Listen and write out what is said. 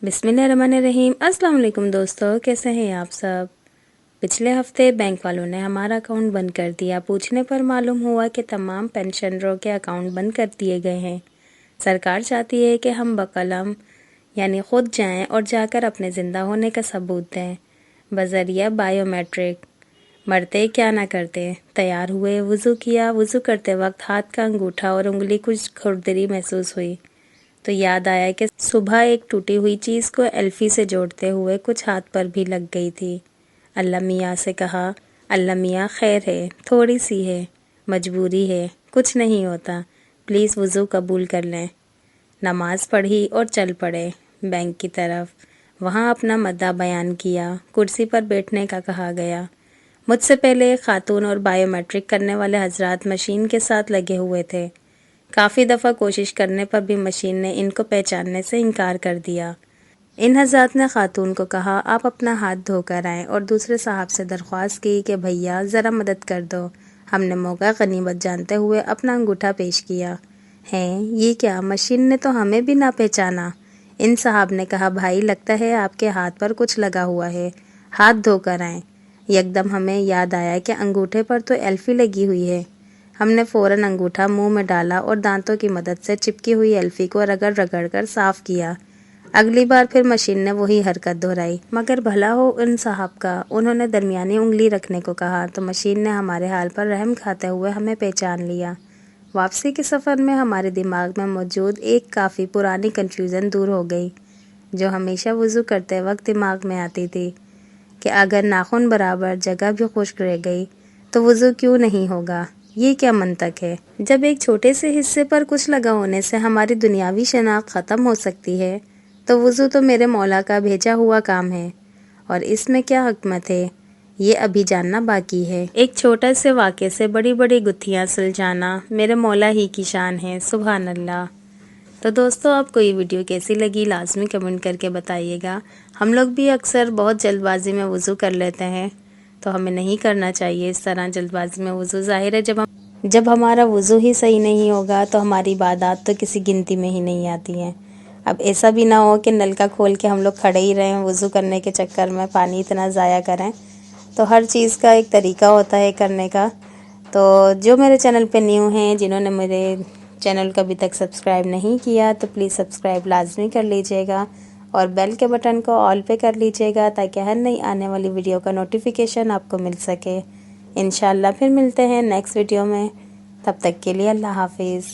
बिस्मिल्लाहिर्रहमानिर्रहीम। अस्सलाम वालेकुम दोस्तों, कैसे हैं आप सब। पिछले हफ्ते बैंक वालों ने हमारा अकाउंट बंद कर दिया। पूछने पर मालूम हुआ कि तमाम पेंशनरों के अकाउंट बंद कर दिए गए हैं। सरकार चाहती है कि हम बकलम यानी खुद जाएं और जाकर अपने ज़िंदा होने का सबूत दें बज़रिया बायोमेट्रिक। मरते क्या ना करते, तैयार हुए, वज़ू किया। वज़ू करते वक्त हाथ का अंगूठा और उंगली कुछ खुरदरी महसूस हुई तो याद आया कि सुबह एक टूटी हुई चीज़ को एल्फी से जोड़ते हुए कुछ हाथ पर भी लग गई थी। अल्लाह मियाँ से कहा, अल्लाह मियाँ खैर है, थोड़ी सी है, मजबूरी है, कुछ नहीं होता, प्लीज़ वज़ू कबूल कर लें। नमाज पढ़ी और चल पड़े बैंक की तरफ। वहाँ अपना मद्दा बयान किया। कुर्सी पर बैठने का कहा गया। मुझसे पहले खातून और बायोमेट्रिक करने वाले हजरात मशीन के साथ लगे हुए थे। काफ़ी दफ़ा कोशिश करने पर भी मशीन ने इनको पहचानने से इनकार कर दिया। इन हजरात ने खातून को कहा, आप अपना हाथ धोकर आएँ और दूसरे साहब से दरख्वास्त की कि भैया ज़रा मदद कर दो। हमने मौका गनीमत जानते हुए अपना अंगूठा पेश किया। हैं ये क्या, मशीन ने तो हमें भी ना पहचाना। इन साहब ने कहा, भाई लगता है आपके हाथ पर कुछ लगा हुआ है, हाथ धोकर आएँ। यकदम हमें याद आया कि अंगूठे पर तो एल्फी लगी हुई है। हमने फ़ौरन अंगूठा मुंह में डाला और दांतों की मदद से चिपकी हुई एल्फी को रगड़ रगड़ कर साफ़ किया। अगली बार फिर मशीन ने वही हरकत दोहराई, मगर भला हो उन साहब का। उन्होंने दरमियानी उंगली रखने को कहा तो मशीन ने हमारे हाल पर रहम खाते हुए हमें पहचान लिया। वापसी के सफ़र में हमारे दिमाग में मौजूद एक काफ़ी पुरानी कन्फ्यूज़न दूर हो गई, जो हमेशा वज़ू करते वक्त दिमाग में आती थी कि अगर नाखून बराबर जगह भी खुश्क रह गई तो वज़ू क्यों नहीं होगा। ये क्या मंतक है। जब एक छोटे से हिस्से पर कुछ लगा होने से हमारी दुनियावी शनाख्त ख़त्म हो सकती है तो वज़ू तो मेरे मौला का भेजा हुआ काम है, और इसमें क्या हिकमत है ये अभी जानना बाकी है। एक छोटा से वाक़े से बड़ी बड़ी गुत्थियाँ सुलझाना मेरे मौला ही की शान है, सुभान अल्लाह। तो दोस्तों, आपको ये वीडियो कैसी लगी लाजमी कमेंट करके बताइएगा। हम लोग भी अक्सर बहुत जल्दबाजी में वज़ू कर लेते हैं, तो हमें नहीं करना चाहिए इस तरह जल्दबाजी में वज़ू। ज़ाहिर है जब हमारा वज़ू ही सही नहीं होगा तो हमारी इबादत तो किसी गिनती में ही नहीं आती हैं। अब ऐसा भी ना हो कि नल का खोल के हम लोग खड़े ही रहें वज़ू करने के चक्कर में, पानी इतना ज़ाया करें। तो हर चीज़ का एक तरीका होता है करने का। तो जो मेरे चैनल पे न्यू हैं, जिन्होंने मेरे चैनल को अभी तक सब्सक्राइब नहीं किया तो प्लीज़ सब्सक्राइब लाजमी कर लीजिएगा और बेल के बटन को ऑल पे कर लीजिएगा ताकि हर नई आने वाली वीडियो का नोटिफिकेशन आपको मिल सके। इंशाल्लाह फिर मिलते हैं नेक्स्ट वीडियो में। तब तक के लिए अल्लाह हाफिज़।